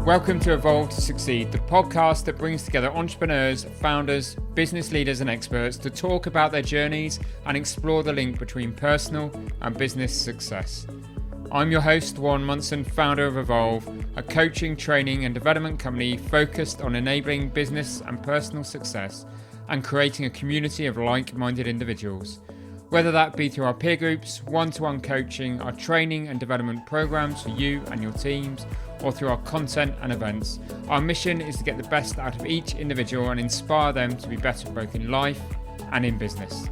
Welcome to Evolve to Succeed, the podcast that brings together entrepreneurs, founders, business leaders and experts to talk about their journeys and explore the link between personal and business success. I'm your host, Warren Munson, founder of Evolve, a coaching, training and development company focused on enabling business and personal success and creating a community of like-minded individuals. Whether that be through our peer groups, one-to-one coaching, our training and development programs for you and your teams, or through our content and events, our mission is to get the best out of each individual and inspire them to be better both in life and in business.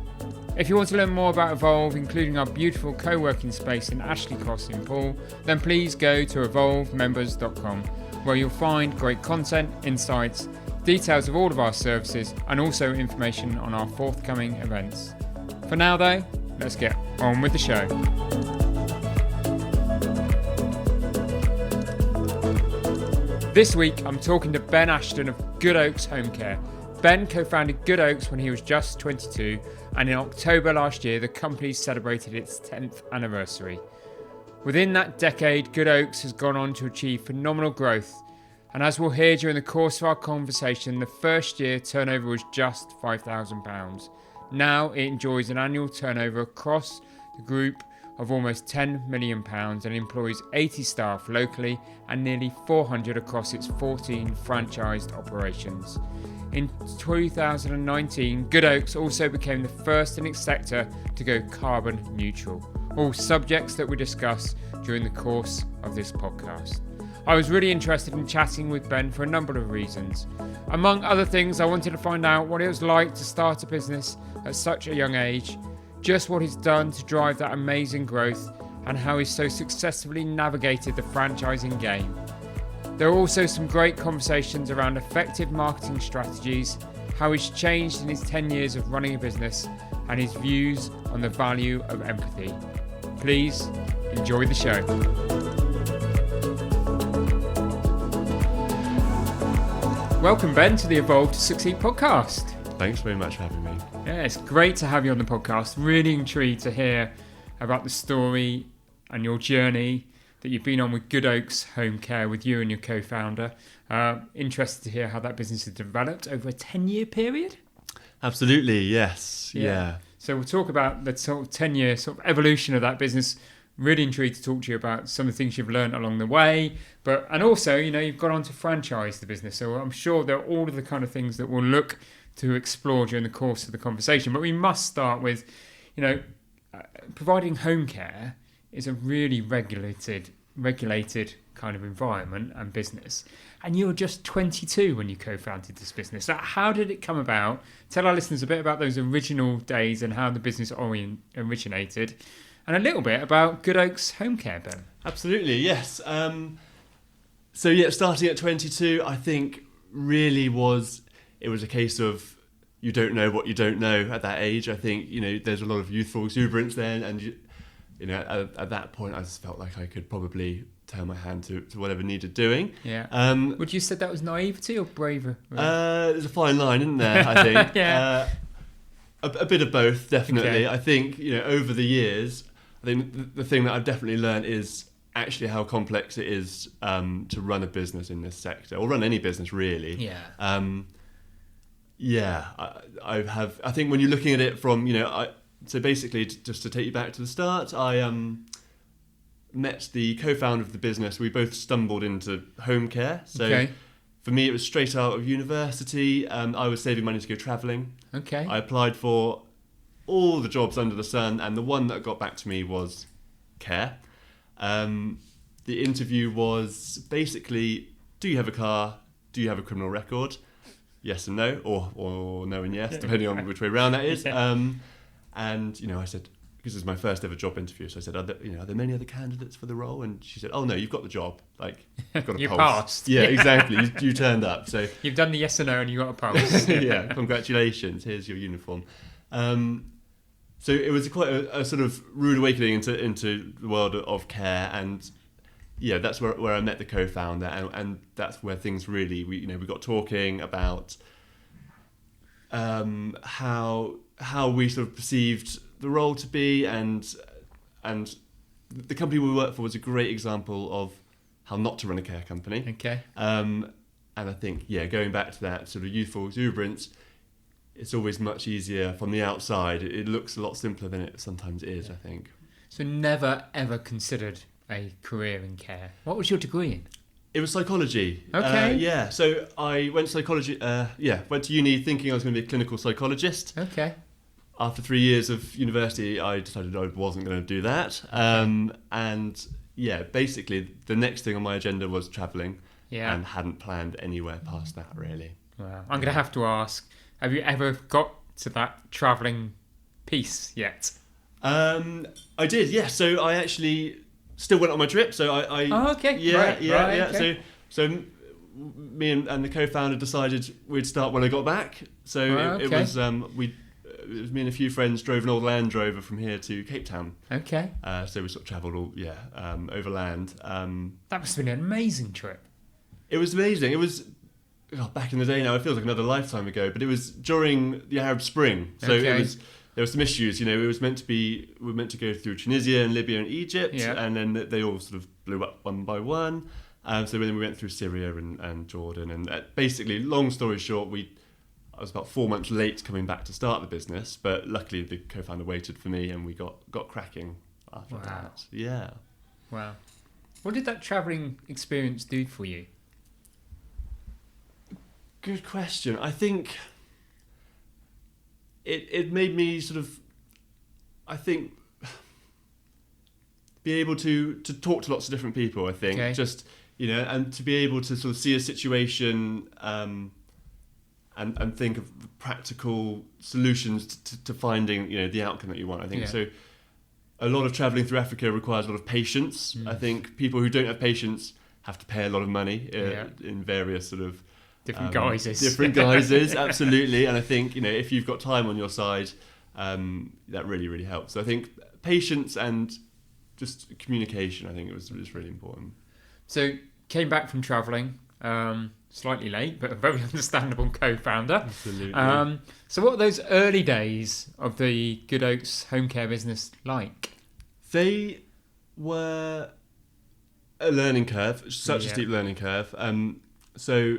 If you want to learn more about Evolve, including our beautiful co-working space in Ashley Cross in Poole, then please go to evolvemembers.com, where you'll find great content, insights, details of all of our services, and also information on our forthcoming events. For now though, let's get on with the show. This week I'm talking to Ben Ashton of Good Oaks Home Care. Ben co-founded Good Oaks when he was just 22, and in October last year the company celebrated its 10th anniversary. Within that decade, Good Oaks has gone on to achieve phenomenal growth, and as we'll hear during the course of our conversation, the first year turnover was just £5,000. Now it enjoys an annual turnover across the group of almost £10 million and employs 80 staff locally and nearly 400 across its 14 franchised operations. In 2019, Good Oaks also became the first in its sector to go carbon neutral, all subjects that we discuss during the course of this podcast. I was really interested in chatting with Ben for a number of reasons. Among other things, I wanted to find out what it was like to start a business at such a young age, just what he's done to drive that amazing growth, and how he's so successfully navigated the franchising game. There are also some great conversations around effective marketing strategies, how he's changed in his 10 years of running a business, and his views on the value of empathy. Please enjoy the show. Welcome, Ben, to the Evolve to Succeed podcast. Thanks very much for having me. Yeah, it's great to have you on the podcast. Really intrigued to hear about the story and your journey that you've been on with Good Oaks Home Care with you and your co-founder. Interested to hear how that business has developed over a 10-year period. Absolutely, yes. Yeah. So we'll talk about the sort of 10-year sort of evolution of that business. Really intrigued to talk to you about some of the things you've learned along the way, and also, you've gone on to franchise the business. So I'm sure there are all of the kind of things that we'll look to explore during the course of the conversation. But we must start with, providing home care is a really regulated kind of environment and business. And you were just 22 when you co-founded this business. So how did it come about? Tell our listeners a bit about those original days and how the business originated. And a little bit about Good Oaks Home Care, Ben. Absolutely, yes. Starting at 22, I think really it was a case of you don't know what you don't know at that age. I think, there's a lot of youthful exuberance then, and at that point I just felt like I could probably turn my hand to whatever needed doing. Yeah. Would you say that was naivety or bravery? There's a fine line, isn't there, I think? Yeah. A bit of both, definitely. Okay. I think, over the years, I think the thing that I've definitely learned is actually how complex it is to run a business in this sector, or run any business really. Yeah. I think when you're looking at it from, so basically, just to take you back to the start, I met the co-founder of the business. We both stumbled into home care. So for me, it was straight out of university. I was saving money to go travelling. Okay. I applied for all the jobs under the sun, and the one that got back to me was care. The interview was basically, do you have a car? Do you have a criminal record? Yes and no, or no and yes, depending on which way around that is. And I said, because it was my first ever job interview, so I said, are there many other candidates for the role? And she said, oh no, you've got the job. Like, you've got a you pulse. Passed. Yeah, exactly. You turned up. So you've done the yes or no, and you got a pulse. Yeah, congratulations. Here's your uniform. So it was quite a sort of rude awakening into the world of care, and that's where I met the co-founder, and that's where things really we got talking about how we sort of perceived the role to be, and the company we worked for was a great example of how not to run a care company. Okay. And I think, going back to that sort of youthful exuberance, it's always much easier from the outside. It looks a lot simpler than it sometimes is, I think. So never ever considered a career in care. What was your degree in? It was psychology. Okay. So I went to psychology. Went to uni thinking I was going to be a clinical psychologist. Okay. After 3 years of university, I decided I wasn't going to do that. Basically, the next thing on my agenda was travelling, and hadn't planned anywhere past that, really. Wow. I'm going to have to ask, have you ever got to that travelling piece yet? I did, yeah. So I actually still went on my trip. So I Oh, okay. Yeah, Right, yeah, right, yeah. okay. So me and the co-founder decided we'd start when I got back. So Right, it okay. was it was me and a few friends drove an old Land Rover from here to Cape Town. Okay. So we sort of travelled all overland. That must have been an amazing trip. It was amazing. It was back in the day now. It feels like another lifetime ago. But it was during the Arab Spring. So Okay. there were some issues. We were meant to go through Tunisia and Libya and Egypt, and then they all sort of blew up one by one. So then we went through Syria and Jordan, and basically, long story short, I was about 4 months late coming back to start the business, but luckily the co-founder waited for me, and we got cracking after that. Yeah. Wow. What did that travelling experience do for you? Good question. I think it made me sort of, I think, be able to talk to lots of different people. I think just and to be able to sort of see a situation and think of practical solutions to finding the outcome that you want. I think so. A lot of travelling through Africa requires a lot of patience. I think people who don't have patience have to pay a lot of money in various sort of Different guises. Different guises, absolutely. And I think if you've got time on your side, that really, really helps. So I think patience and just communication, I think it was really important. So came back from travelling, slightly late, but a very understandable co-founder. Absolutely. So what are those early days of the Good Oaks home care business like? They were a learning curve, such a steep learning curve. So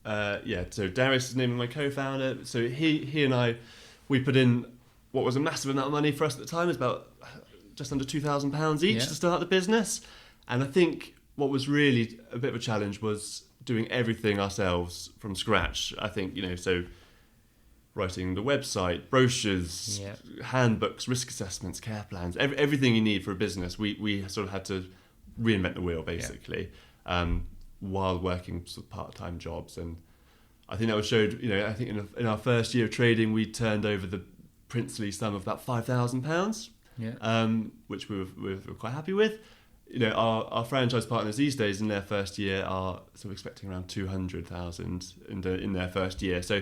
Darius is the name of my co-founder. So he and I, we put in what was a massive amount of money for us at the time. It was about just under £2,000 each to start the business. And I think what was really a bit of a challenge was doing everything ourselves from scratch. I think, so writing the website, brochures, handbooks, risk assessments, care plans, everything you need for a business. We sort of had to reinvent the wheel, basically. While working sort of part-time jobs, and I think that was showed. I think in our first year of trading, we turned over the princely sum of about £5,000, which we were quite happy with. Our franchise partners these days in their first year are sort of expecting around 200,000 in their first year. So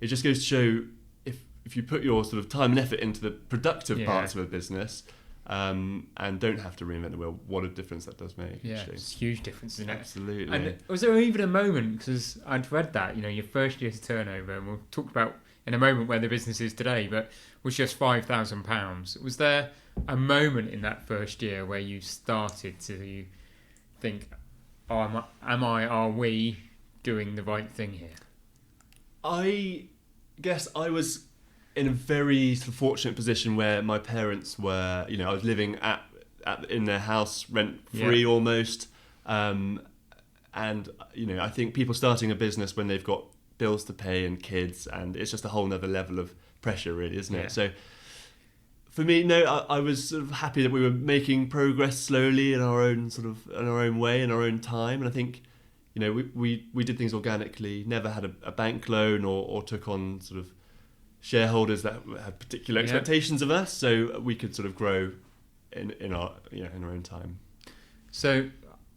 it just goes to show if you put your sort of time and effort into the productive parts of a business. And don't have to reinvent the wheel, what a difference that does make. Yeah, it's a huge difference, isn't it? Absolutely. And was there even a moment, because I'd read that, your first year's turnover, and we'll talk about in a moment where the business is today, but was just £5,000. Was there a moment in that first year where you started to think, are we doing the right thing here? I guess I was in a very sort of fortunate position where my parents were, I was living in their house rent free almost, and I think people starting a business when they've got bills to pay and kids, and it's just a whole nother level of pressure, really, isn't it? So for me, I was sort of happy that we were making progress slowly in our own way, in our own time, and I think we did things organically, never had a bank loan or took on sort of shareholders that had particular expectations of us, so we could sort of grow in our own time. So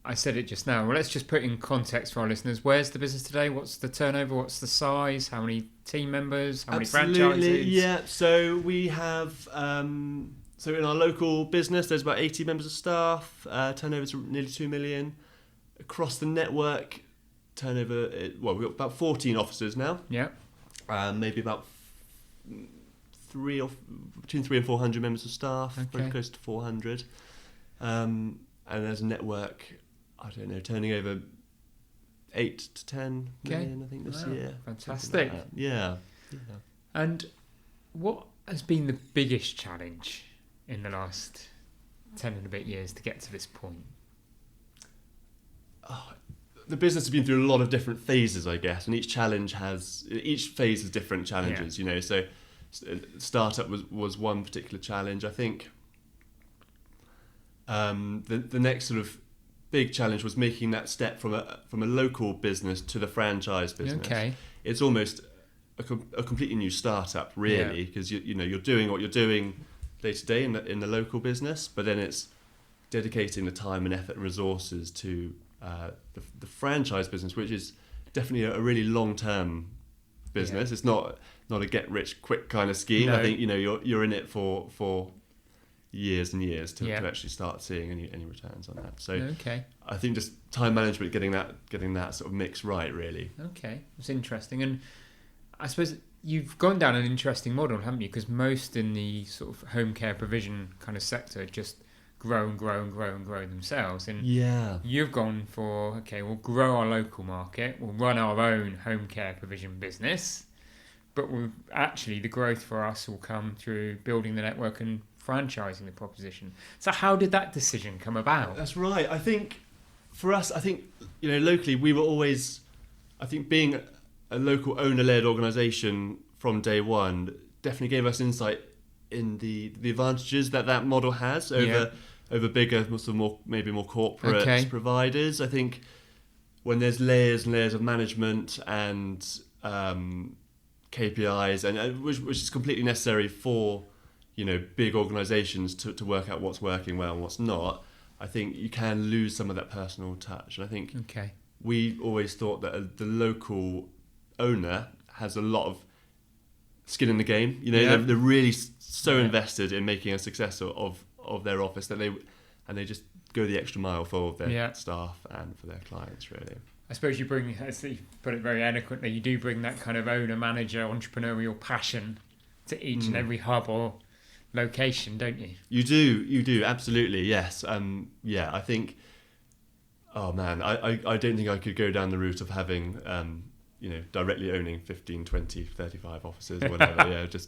I said it just now. Well, let's just put it in context for our listeners. Where's the business today? What's the turnover? What's the size? How many team members? How many franchises? Yeah. So we have so in our local business, there's about 80 members of staff. Turnover to nearly 2 million. Across the network, turnover. We've got about 14 offices now. Yeah. Maybe about between 300 and 400 members of staff, very close to 400. And as a network, I don't know, turning over 8 to 10 million, I think, this year. Fantastic. Like yeah. And what has been the biggest challenge in the last 10 and a bit years to get to this point? The business has been through a lot of different phases, I guess, and each phase has different challenges, so startup was one particular challenge. I think the next sort of big challenge was making that step from a local business to the franchise business. Okay. It's almost a completely new startup, really, because you're doing what you're doing day to day in the local business, but then it's dedicating the time and effort and resources to the franchise business, which is definitely a really long-term business. It's not a get-rich-quick kind of scheme. No. I think you're in it for years and years to actually start seeing any returns on that. So I think just time management, getting that sort of mix right, really. Okay, it's interesting. And I suppose you've gone down an interesting model, haven't you? Because most in the sort of home care provision kind of sector just grow and grow and grow and grow themselves. And you've gone for, okay, we'll grow our local market, we'll run our own home care provision business, but the growth for us will come through building the network and franchising the proposition. So how did that decision come about? That's right. I think for us, locally we were always, I think being a local owner-led organisation from day one definitely gave us insight in the advantages that model has over bigger, maybe more corporate providers. I think when there's layers and layers of management and KPIs, and which is completely necessary for big organisations to work out what's working well and what's not, I think you can lose some of that personal touch. And I think we always thought that the local owner has a lot of skin in the game. They're really so invested in making a success of their office that they just go the extra mile for their staff and for their clients, really. I suppose you bring, as you put it very eloquently, you do bring that kind of owner, manager, entrepreneurial passion to each and every hub or location, don't you? You do, absolutely, yes. I think, oh man, I don't think I could go down the route of having, directly owning 15, 20, 35 offices or whatever. Do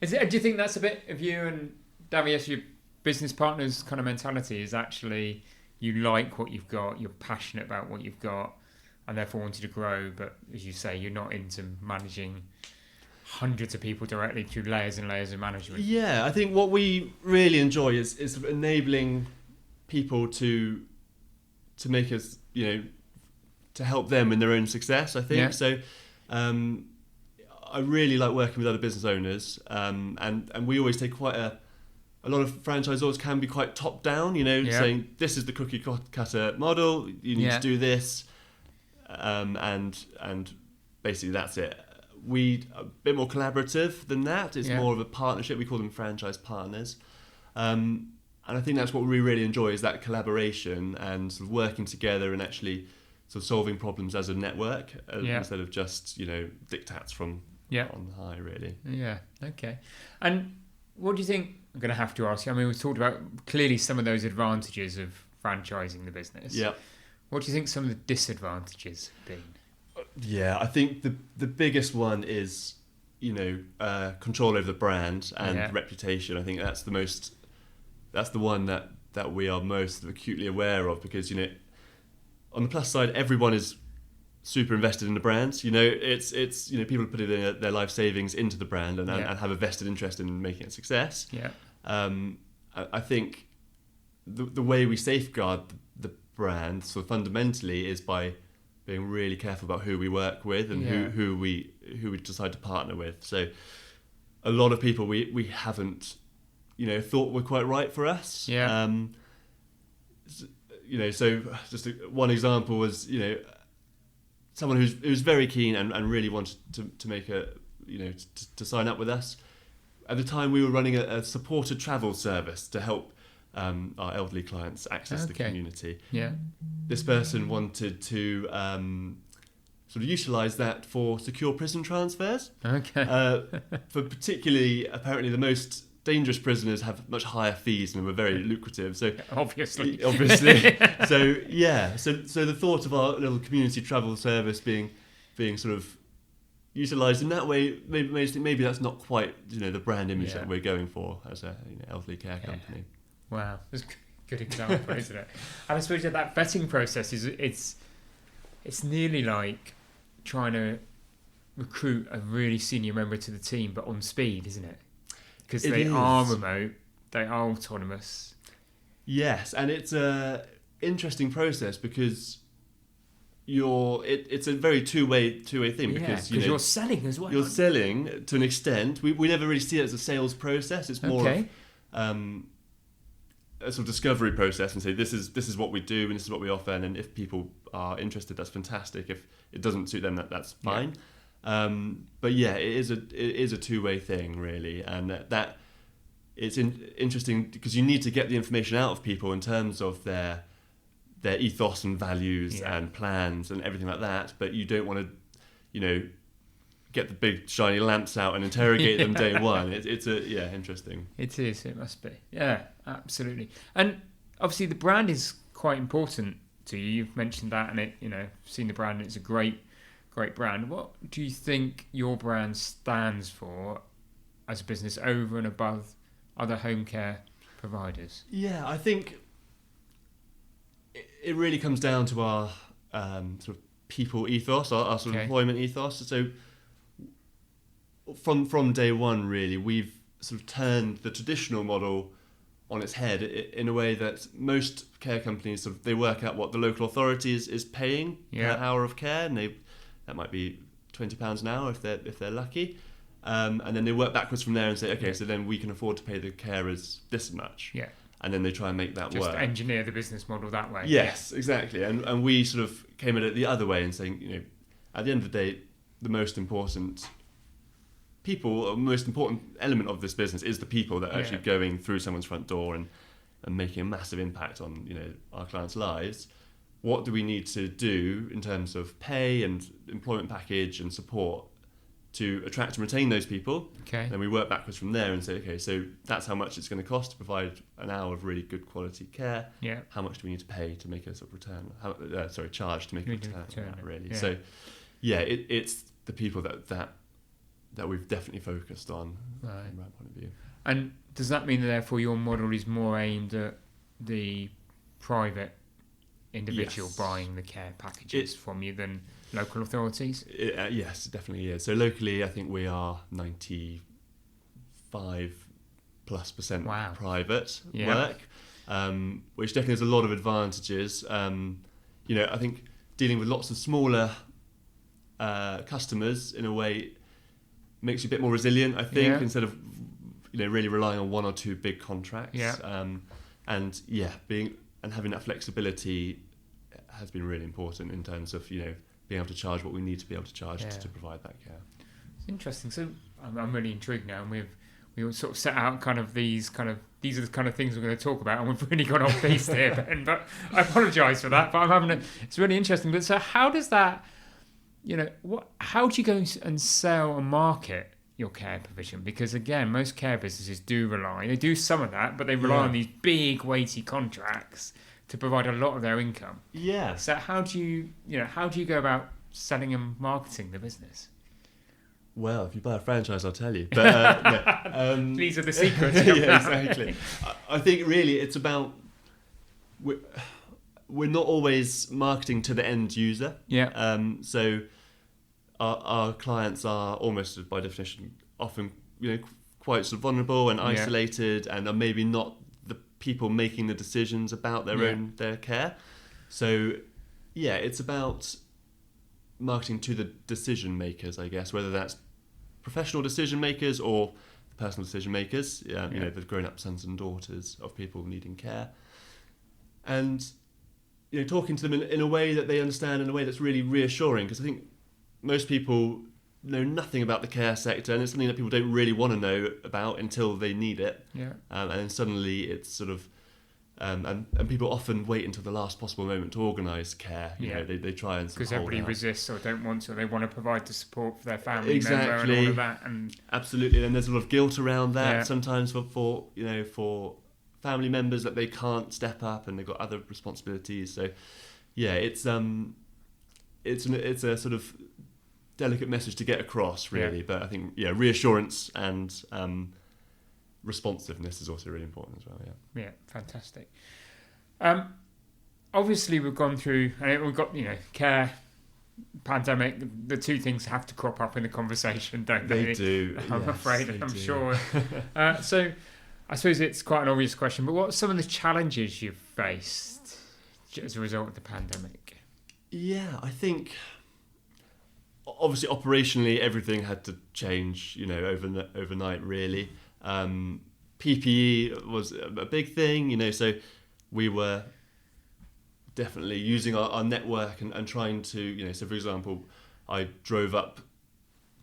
you think that's a bit of you and Darius, your business partner's kind of mentality is actually you like what you've got, you're passionate about what you've got, and therefore wanted to grow, but as you say, you're not into managing hundreds of people directly through layers and layers of management? Yeah, I think what we really enjoy is enabling people to make us, to help them in their own success, I think. Yeah. So I really like working with other business owners, and we always take quite a lot of franchisors can be quite top down, saying this is the cookie cutter model, you need to do this, and basically that's it. We a bit more collaborative than that. It's more of a partnership. We call them franchise partners, and I think that's what we really enjoy, is that collaboration and sort of working together and actually sort of solving problems as a network instead of just diktats from on high, really. Yeah. Okay. And what do you think? I'm going to have to ask you. I mean, we've talked about clearly some of those advantages of franchising the business. Yeah. What do you think some of the disadvantages have been? Yeah, I think the biggest one is control over the brand and reputation. I think that's the one that we are most acutely aware of, because on the plus side, everyone is super invested in the brand. It's people put their life savings into the brand and have a vested interest in making it a success. I think the way we safeguard the brand sort of fundamentally is by being really careful about who we work with and who we decide to partner with. So a lot of people we haven't thought were quite right for us. So just one example was someone who's very keen and really wanted to make to sign up with us. At the time, we were running a supported travel service to help our elderly clients access the community. This person wanted to sort of utilise that for secure prison transfers. For particularly, apparently, the most dangerous prisoners have much higher fees and were very lucrative. So Obviously. So yeah. So the thought of our little community travel service being sort of utilised in that way maybe that's not quite the brand image that we're going for as a elderly care company. Wow, that's a good example, isn't it? And I suppose that vetting process it's nearly like trying to recruit a really senior member to the team, but on speed, isn't it? Because they are remote, they are autonomous. Yes, and it's a interesting process because it's a very two-way thing, because you're selling as well. You're selling to an extent. We never really see it as a sales process. It's more of a sort of discovery process, and say this is what we do and this is what we offer, and then if people are interested, that's fantastic. If it doesn't suit them, that's fine. But yeah, it is a two-way thing really, and that it's interesting because you need to get the information out of people in terms of their ethos and values and plans and everything like that, but you don't want to get the big shiny lamps out and interrogate them day one. It's interesting. It is. It must be. Yeah, absolutely. And obviously the brand is quite important to you. You've mentioned that, and seen the brand, and it's a great brand. What do you think your brand stands for as a business over and above other home care providers? Yeah, I think it really comes down to our sort of people ethos, our sort of employment ethos. So from day one, really, we've sort of turned the traditional model on its head in a way that most care companies they work out what the local authority is paying per hour of care, and that might be £20 an hour if they're lucky, and then they work backwards from there and say, okay, so then we can afford to pay the carers this much. Yeah. And then they try and make that work. Just engineer the business model that way. Yes, exactly. And we sort of came at it the other way and saying, at the end of the day, the most important element of this business is the people that are actually going through someone's front door and making a massive impact on our clients' lives. What do we need to do in terms of pay and employment package and support to attract and retain those people? Okay. Then we work backwards from there and say, okay, so that's how much it's going to cost to provide an hour of really good quality care. Yeah. How much do we need to pay to make a sort of return? Charge to make a return on that, really. Yeah. So, it's the people that we've definitely focused on from that point of view. And does that mean that therefore your model is more aimed at the private individual buying the care packages from you than local authorities? Yes, it definitely is. So locally, I think we are 95+% private work, which definitely has a lot of advantages. I think dealing with lots of smaller customers in a way makes you a bit more resilient, I think, instead of really relying on one or two big contracts. And having that flexibility has been really important in terms of being able to charge what we need to be able to charge to provide that care. It's interesting. So I'm really intrigued now, and we sort of set out these are the kind of things we're going to talk about, and we've really gone off base here, Ben. But I apologise for that. But it's really interesting. But so how does that? How do you go and sell and market your care provision? Because again, most care businesses they do some of that, but they rely on these big weighty contracts to provide a lot of their income. Yeah. So how do you go about selling and marketing the business? Well, if you buy a franchise, I'll tell you. But these are the secrets. Exactly. I think really it's about we're not always marketing to the end user. Yeah. So our clients are almost by definition often quite sort of vulnerable and isolated, and are maybe not the people making the decisions about their care. So it's about marketing to the decision makers, I guess, whether that's professional decision makers or personal decision makers. The grown-up sons and daughters of people needing care, and talking to them in a way that they understand, in a way that's really reassuring, because I think most people know nothing about the care sector, and it's something that people don't really want to know about until they need it. Yeah. And then suddenly it's sort of And people often wait until the last possible moment to organise care. You know, they try and because everybody resists or don't want to. They want to provide the support for their family member and all of that. And absolutely, and there's a lot of guilt around that sometimes for family members that they can't step up and they've got other responsibilities. So it's a sort of delicate message to get across, really. But I think reassurance and responsiveness is also really important as well. Yeah, fantastic. Obviously, we've gone through, and we've got care, pandemic. The two things have to crop up in the conversation, don't they? They do. I'm afraid. I'm sure. So, I suppose it's quite an obvious question, but what are some of the challenges you've faced as a result of the pandemic? Yeah, I think obviously operationally everything had to change, overnight really. PPE was a big thing, so we were definitely using our network and trying to, so for example, I drove up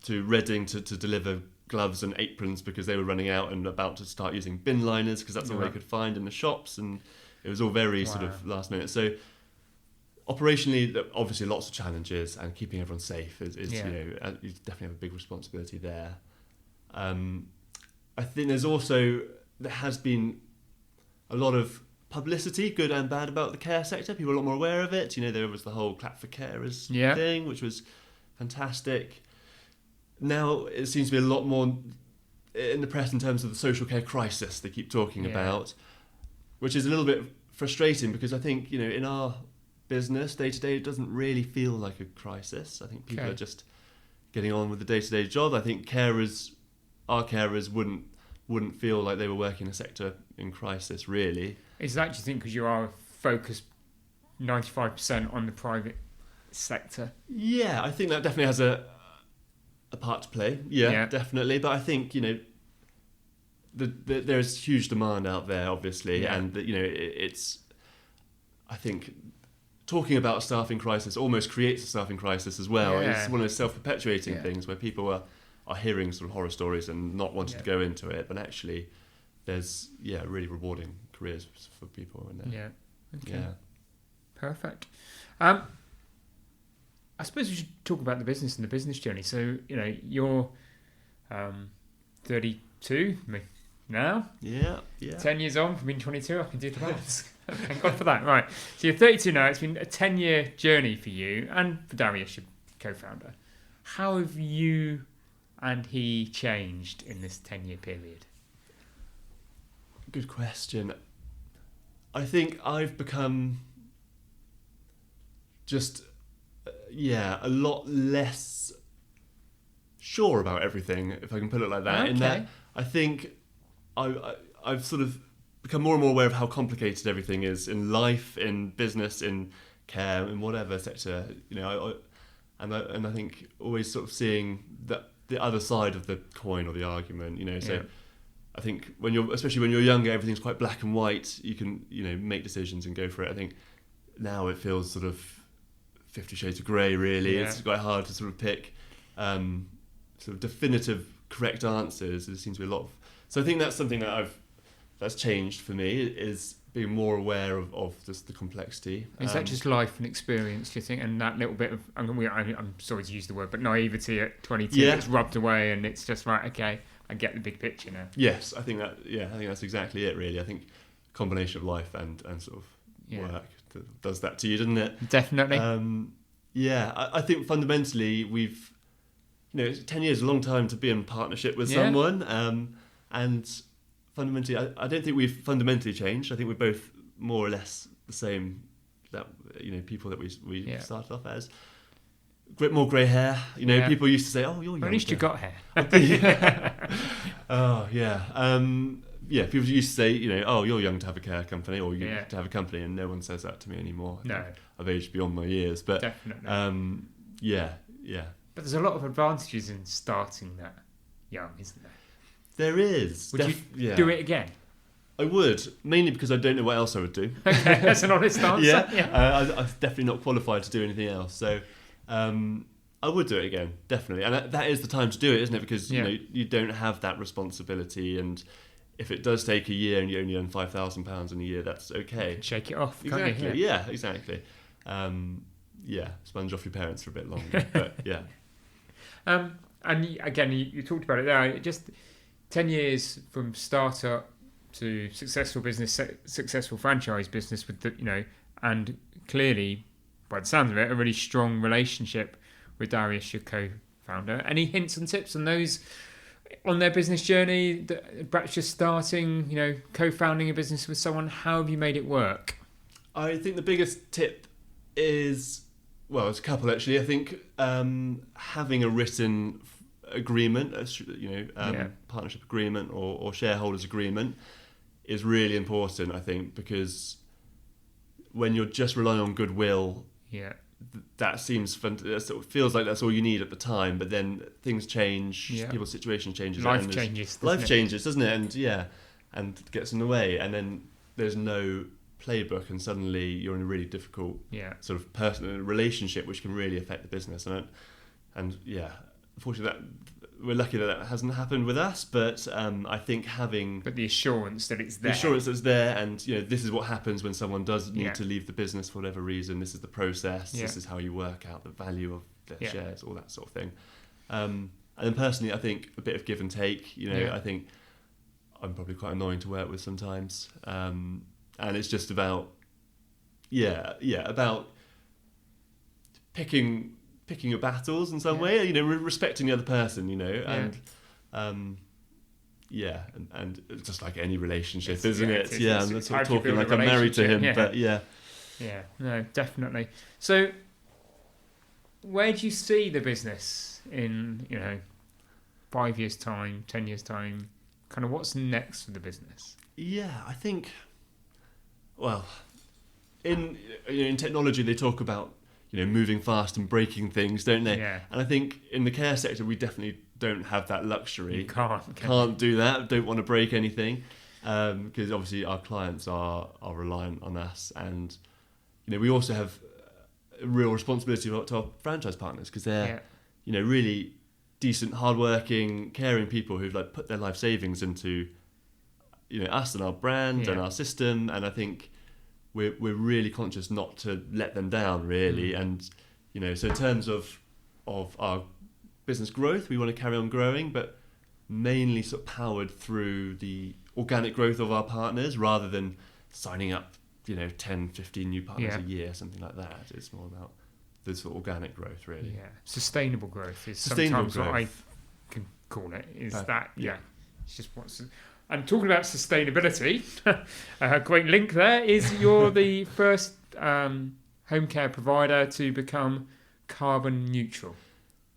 to Reading to deliver gloves and aprons because they were running out and about to start using bin liners because that's all they could find in the shops, and it was all very sort of last minute. So operationally, obviously lots of challenges, and keeping everyone safe is you definitely have a big responsibility there. I think there has been a lot of publicity, good and bad, about the care sector. People are a lot more aware of it. There was the whole Clap for Carers thing, which was fantastic. Now it seems to be a lot more in the press in terms of the social care crisis they keep talking about, which is a little bit frustrating because I think, in our business day to day, it doesn't really feel like a crisis. I think people are just getting on with the day-to-day job. I think our carers wouldn't feel like they were working in a sector in crisis, really. Is that, do you think, because you are focused 95% on the private sector? Yeah, I think that definitely has a part to play. Yeah, definitely. But I think, there's huge demand out there, obviously, and it's. I think talking about a staffing crisis almost creates a staffing crisis as well. It's one of those self-perpetuating things where people are hearing sort of horror stories and not wanting to go into it, but actually there's really rewarding careers for people in there. Perfect. I suppose we should talk about the business and the business journey. So you're 32 now. 10 years on from being 22. I can do the maths. Thank God for that. Right, so you're 32 now. It's been a 10-year journey for you and for Darius, your co-founder. How have you and he changed in this 10-year period? Good question. I think I've become just, a lot less sure about everything, if I can put it like that. Okay. In that, I think I've sort of become more and more aware of how complicated everything is in life, in business, in care, in whatever sector. And I think always sort of seeing the other side of the coin or the argument. So I think especially when you're younger, everything's quite black and white. You can make decisions and go for it. I think now it feels sort of 50 Shades of Grey. Really, it's quite hard to sort of pick sort of definitive correct answers. There seems to be a lot of. So I think that's something that's changed for me, is being more aware of just the complexity. Is that just life and experience, do you think? And that little bit of, I'm sorry to use the word, but naivety at 22, it's rubbed away and it's just, right, okay, I get the big picture now. Yes, I think that's exactly it, really. I think a combination of life and sort of work does that to you, doesn't it? Definitely. I think fundamentally we've, 10 years is a long time to be in partnership with someone. And fundamentally, I don't think we've fundamentally changed. I think we're both more or less the same, that people that we started off as. More grey hair. People used to say, "Oh, you're young." At least you got hair. Oh yeah. People used to say, "Oh, you're young to have a care company, or you to have a company," and no one says that to me anymore. No, I've aged beyond my years, but definitely. But there's a lot of advantages in starting that young, isn't there? There is. Would you do it again? I would, mainly because I don't know what else I would do. Okay, that's an honest answer. I'm definitely not qualified to do anything else. So I would do it again, definitely. And that is the time to do it, isn't it? Because you don't have that responsibility, and if it does take a year and you only earn £5,000 in a year, that's okay. Shake it off. Exactly. Can't you? Yeah, exactly. Sponge off your parents for a bit longer. But yeah. And again, you talked about it there. Just 10 years from startup to successful business, successful franchise business with and clearly, by the sounds of it, a really strong relationship with Darius, your co-founder. Any hints and tips on those on their business journey? Perhaps just starting, co-founding a business with someone. How have you made it work? I think the biggest tip is, well, it's a couple actually. I think having a written agreement, partnership agreement or shareholders agreement is really important, I think, because when you're just relying on goodwill, that seems that sort of feels like that's all you need at the time. But then things change, people's situation changes, life changes, doesn't it? And gets in the way, and then there's no playbook, and suddenly you're in a really difficult sort of personal relationship, which can really affect the business. Unfortunately, we're lucky that hasn't happened with us, but I think but the assurance that it's there, and this is what happens when someone does need to leave the business for whatever reason. This is the process. This is how you work out the value of their shares, all that sort of thing. And then personally, I think a bit of give and take. I think I'm probably quite annoying to work with sometimes, and it's just about about picking your battles in some way, respecting the other person, and just like any relationship, isn't it? I'm sort of talking like I'm married to him, but no, definitely. So, where do you see the business in 5 years' time, 10 years' time? Kind of what's next for the business? Yeah, I think, well, in technology they talk about moving fast and breaking things, don't they? Yeah. And I think in the care sector, we definitely don't have that luxury. You can't do that. Don't want to break anything, because obviously our clients are reliant on us, and we also have a real responsibility to our franchise partners, because they're really decent, hardworking, caring people who've put their life savings into us and our brand and our system, and I think we're really conscious not to let them down, really. And so in terms of our business growth, we want to carry on growing, but mainly sort of powered through the organic growth of our partners, rather than signing up 10, 15 new partners a year, something like that. It's more about the sort of organic growth, really. Sustainable growth is sometimes what I can call it. It's just what's. And talking about sustainability, a great link there is you're the first home care provider to become carbon neutral.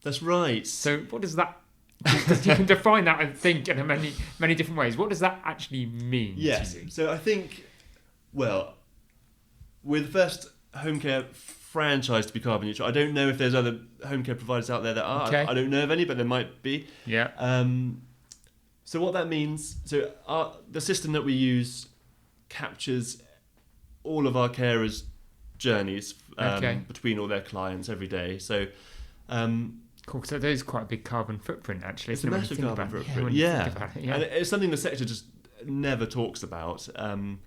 That's right. So what does that... Because you can define that, I think, in many different ways. What does that actually mean to you? So I think, well, we're the first home care franchise to be carbon neutral. I don't know if there's other home care providers out there that are. Okay. I don't know of any, but there might be. Yeah. So what that means, the system that we use captures all of our carers' journeys between all their clients every day. So, cool. So there's quite a big carbon footprint, actually. It's a massive carbon footprint. And it's something the sector just never talks about. And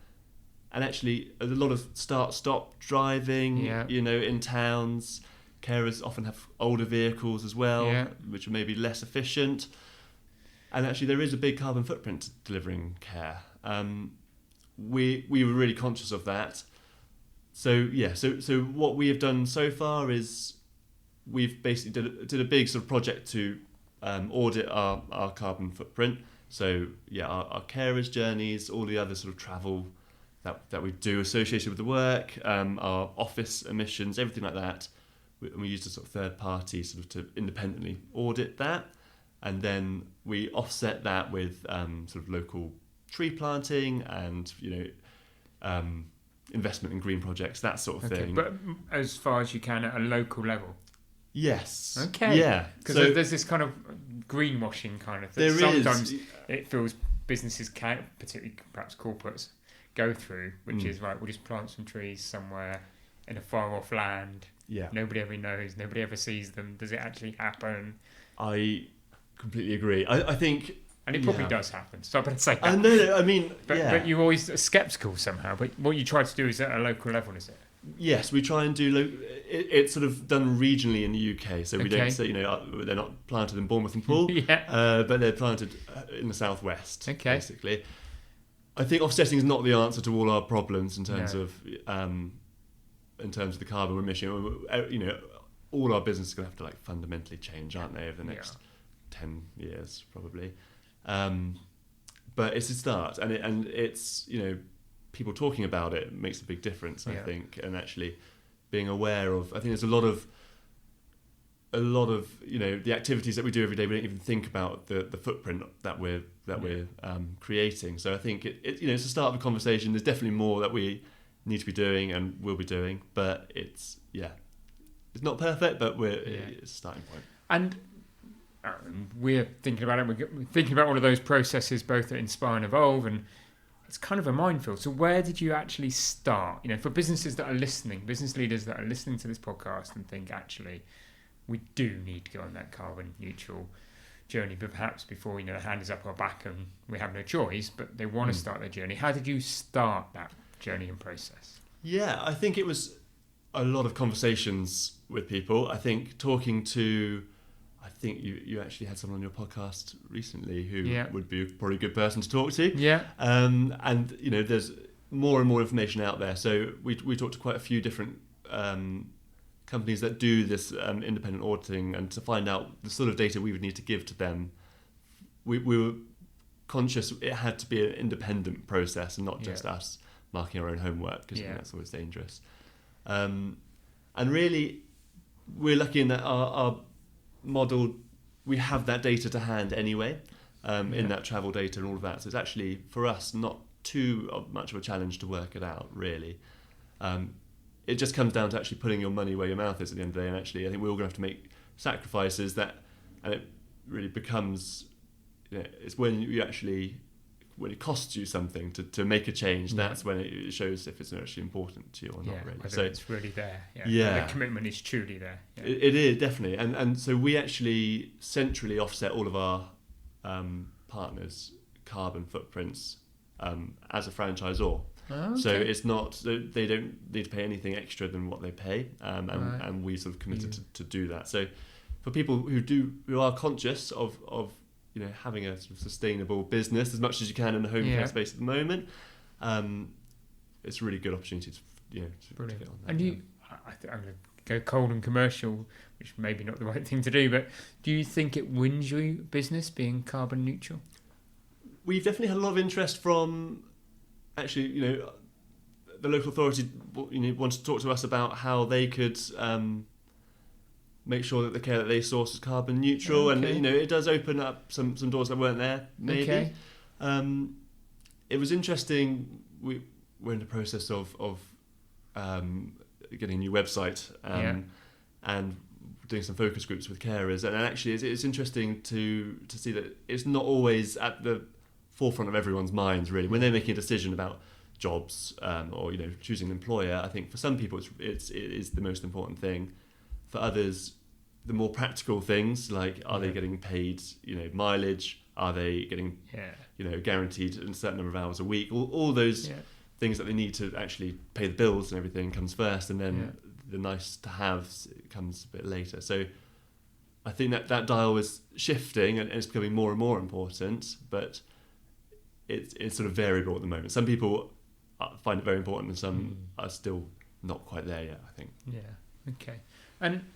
actually, a lot of start-stop driving, in towns. Carers often have older vehicles as well, which are maybe less efficient. And actually, there is a big carbon footprint to delivering care. We were really conscious of that. So what we have done so far is we've basically did a big sort of project to audit our carbon footprint. So our carers' journeys, all the other sort of travel that we do associated with the work, our office emissions, everything like that. We used a sort of third party sort of to independently audit that. And then we offset that with sort of local tree planting and investment in green projects, that sort of thing. But as far as you can at a local level. Yes. Okay. Yeah. Because there's this kind of greenwashing kind of thing. Sometimes it feels businesses can, particularly perhaps corporates, go through, which is right. We'll just plant some trees somewhere in a far off land. Yeah. Nobody ever knows. Nobody ever sees them. Does it actually happen? I completely agree. I think And it probably does happen. So I better say that. No, I mean, but you're always sceptical somehow. But what you try to do is at a local level, is it? Yes, we try and do. It's sort of done regionally in the UK, so we don't say they're not planted in Bournemouth and Poole, but they're planted in the southwest. Okay. Basically, I think offsetting is not the answer to all our problems in terms of the carbon emission. All our businesses are going to have to fundamentally change, aren't they, over the next 10 years probably. But it's a start, and it's people talking about it makes a big difference, I think, and actually being aware of. I think there's a lot of the activities that we do every day. We don't even think about the footprint that we're creating. So I think it's the start of a conversation. There's definitely more that we need to be doing and will be doing, but it's not perfect, but it's a starting point. And we're thinking about it. We're thinking about all of those processes, both that inspire and evolve, and it's kind of a minefield. So where did you actually start? For businesses that are listening, business leaders that are listening to this podcast and think, actually, we do need to go on that carbon neutral journey, but perhaps before the hand is up our back and we have no choice, but they want to start their journey. How did you start that journey and process? Yeah, I think it was a lot of conversations with people. I think talking to. I think you actually had someone on your podcast recently who would be probably a good person to talk to. Yeah. And there's more and more information out there. So we talked to quite a few different companies that do this independent auditing, and to find out the sort of data we would need to give to them, we were conscious it had to be an independent process and not just us marking our own homework, because that's always dangerous. And really, we're lucky in that our model, we have that data to hand anyway, in that travel data and all of that. So it's actually, for us, not too much of a challenge to work it out, really. It just comes down to actually putting your money where your mouth is at the end of the day. And actually, I think we're all going to have to make sacrifices and it really becomes, it's when it costs you something to make a change, that's when it shows if it's actually important to you or not, really. So it's really there. The commitment is truly there. It is, definitely. And so we actually centrally offset all of our partners' carbon footprints as a franchisor. Oh, okay. So it's not, they don't need to pay anything extra than what they pay, and we sort of committed to do that. So for people who are conscious of having a sort of sustainable business as much as you can in the home care space at the moment, it's a really good opportunity to get on that. And I'm going to go cold and commercial, which may be not the right thing to do, but do you think it wins you business being carbon neutral? We've definitely had a lot of interest from, actually, the local authority wanted to talk to us about how they could make sure that the care that they source is carbon neutral, and it does open up some doors that weren't there, maybe. It was interesting. We're in the process of getting a new website and doing some focus groups with carers, and actually it's interesting to see that it's not always at the forefront of everyone's minds, really, when they're making a decision about jobs or choosing an employer. I think for some people it is the most important thing. For others, the more practical things, like are they getting paid mileage, are they getting guaranteed a certain number of hours a week, all those things that they need to actually pay the bills and everything comes first, and then the nice to have comes a bit later. So I think that dial is shifting and it's becoming more and more important, but it's sort of variable at the moment. Some people find it very important and some are still not quite there yet, I think. Okay. And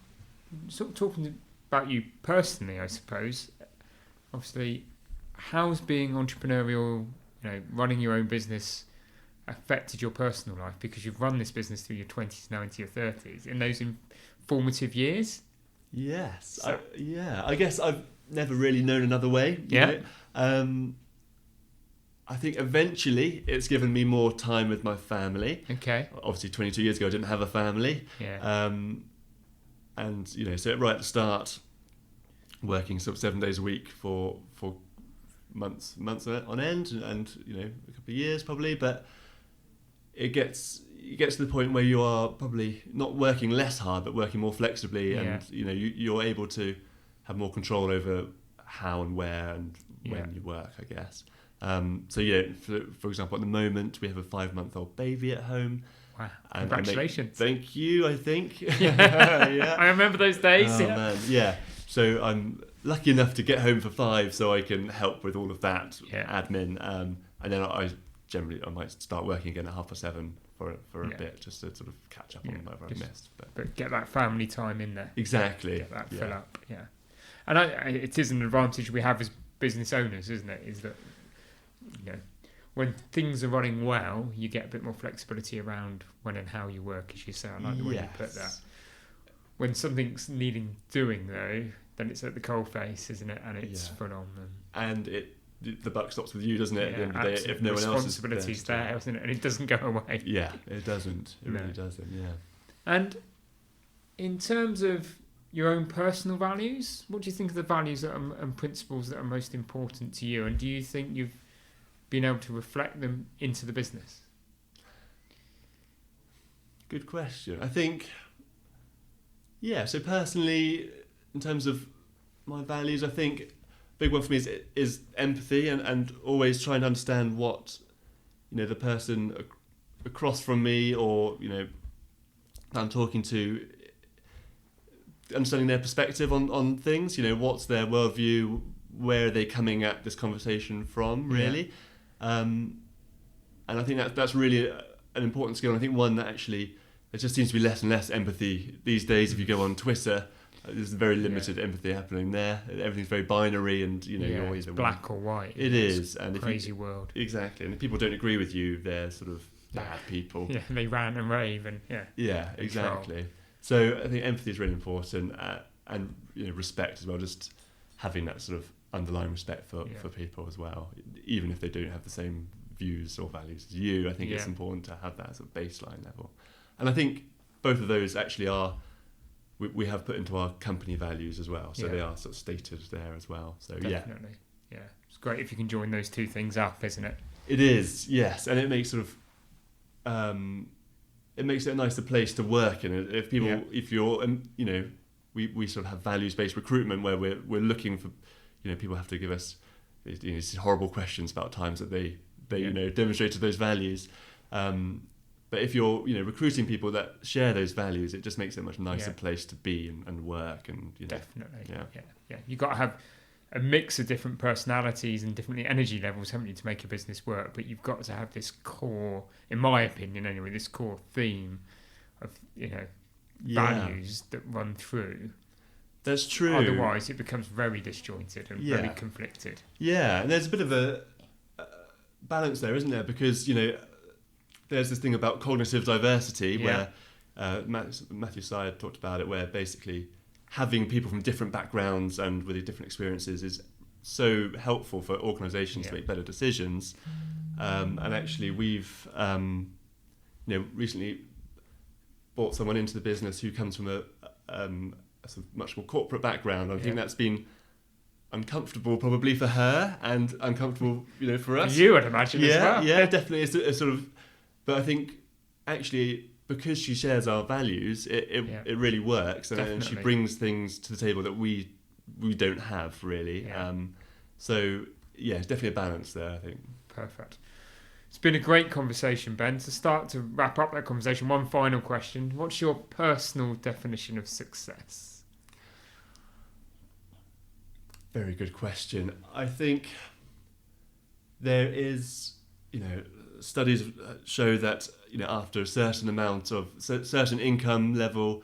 sort of talking about you personally, I suppose, obviously, how's being entrepreneurial, running your own business affected your personal life? Because you've run this business through your 20s now into your 30s, in those formative years. Yes. I guess I've never really known another way. I think eventually it's given me more time with my family. Okay. Obviously 22 years ago I didn't have a family. And so right at the start, working sort of 7 days a week for months on end, and a couple of years probably, but it gets to the point where you are probably not working less hard but working more flexibly, and you're able to have more control over how and where and Yeah. when you work, I guess. So for example, at the moment we have a 5-month-old baby at home. Wow! And Congratulations. Thank you. I think. Yeah. I remember those days. Oh man, yeah. So I'm lucky enough to get home for 5, so I can help with all of that admin. And then I might start working again at 7:30 for a bit, just to sort of catch up on whatever I've missed. But get that family time in there. Exactly. Get that fill up. Yeah. And it is an advantage we have as business owners, isn't it? Is that when things are running well, you get a bit more flexibility around when and how you work, as you say. I like the way you put that. When something's needing doing, though, then it's at the coalface, isn't it? And it's full on. And the buck stops with you, doesn't it? At the end of the day, if no one else is responsibility's there, isn't it? And it doesn't go away. Yeah, it doesn't. It really doesn't. Yeah. And in terms of your own personal values, what do you think are the values and principles that are most important to you? And do you think you've been able to reflect them into the business? Good question. I think, so personally, in terms of my values, I think a big one for me is empathy and always trying to understand what, the person across from me or, that I'm talking to, understanding their perspective on things, what's their worldview, where are they coming at this conversation from, really. And I think that's really an important skill. And I think one that actually, there just seems to be less and less empathy these days. If you go on Twitter, there's very limited empathy happening there. Everything's very binary, and you're always black or white. It is, and crazy world. Exactly, and if people don't agree with you, they're sort of bad people. Yeah, they rant and rave, and yeah, exactly. So I think empathy is really important, and respect as well. Just having that sort of underlying respect for people as well, even if they don't have the same views or values as you. I think it's important to have that sort of baseline level. And I think both of those actually we have put into our company values as well. So they are sort of stated there as well. So definitely. Yeah. It's great if you can join those two things up, isn't it? It is, yes. And it makes sort of, it makes it a nicer place to work in. If people, if you're, we sort of have values-based recruitment where we're looking for, people have to give us these horrible questions about times that they demonstrated those values. But if you're, recruiting people that share those values, it just makes it a much nicer place to be and work. And definitely, yeah. You've got to have a mix of different personalities and different energy levels, haven't you, to make a business work? But you've got to have this core, in my opinion, anyway, this core theme of values that run through. That's true. Otherwise, it becomes very disjointed and very conflicted. Yeah, and there's a bit of a balance there, isn't there? Because there's this thing about cognitive diversity where Matthew Syed talked about it, where basically having people from different backgrounds and with different experiences is so helpful for organisations to make better decisions. And actually, we've recently brought someone into the business who comes from a sort of much more corporate background. I think that's been uncomfortable probably for her and uncomfortable for us. You would imagine as well. Yeah, definitely. It's a sort of, but I think actually because she shares our values, it really works, and she brings things to the table that we don't have really. So it's definitely a balance there, I think. Perfect. It's been a great conversation, Ben. To start to wrap up that conversation, one final question: what's your personal definition of success? Very good question. I think there is, studies show that after a certain amount of certain income level,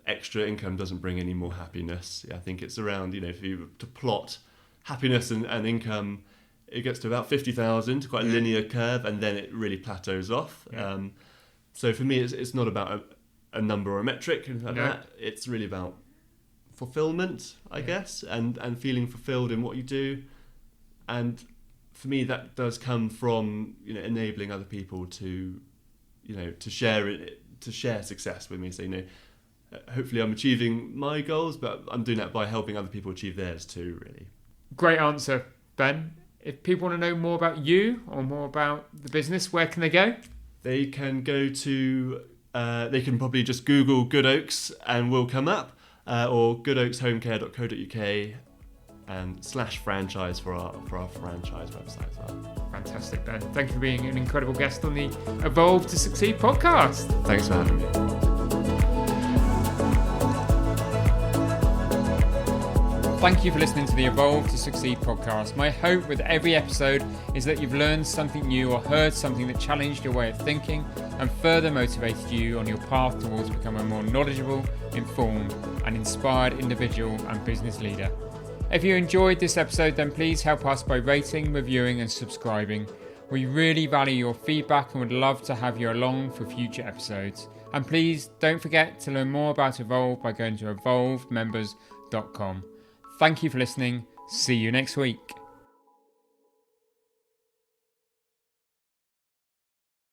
extra income doesn't bring any more happiness. I think it's around, if you were to plot happiness and income, it gets to about 50,000, quite a linear curve, and then it really plateaus off. So for me, it's not about a number or a metric like that. It's really about fulfillment, I guess, and feeling fulfilled in what you do. And for me, that does come from enabling other people to share success with me. So hopefully I'm achieving my goals, but I'm doing that by helping other people achieve theirs too. Really great answer, Ben. If people want to know more about you or more about the business, where can they go? They can go to they can probably just Google Good Oaks and we'll come up, or goodoakshomecare.co.uk. and /franchise for our franchise website as well. Fantastic, Ben. Thank you for being an incredible guest on the Evolve to Succeed podcast. Thanks for having me. Thank you for listening to the Evolve to Succeed podcast. My hope with every episode is that you've learned something new or heard something that challenged your way of thinking and further motivated you on your path towards becoming a more knowledgeable, informed and inspired individual and business leader. If you enjoyed this episode, then please help us by rating, reviewing and subscribing. We really value your feedback and would love to have you along for future episodes. And please don't forget to learn more about Evolve by going to evolvemembers.com. Thank you for listening. See you next week.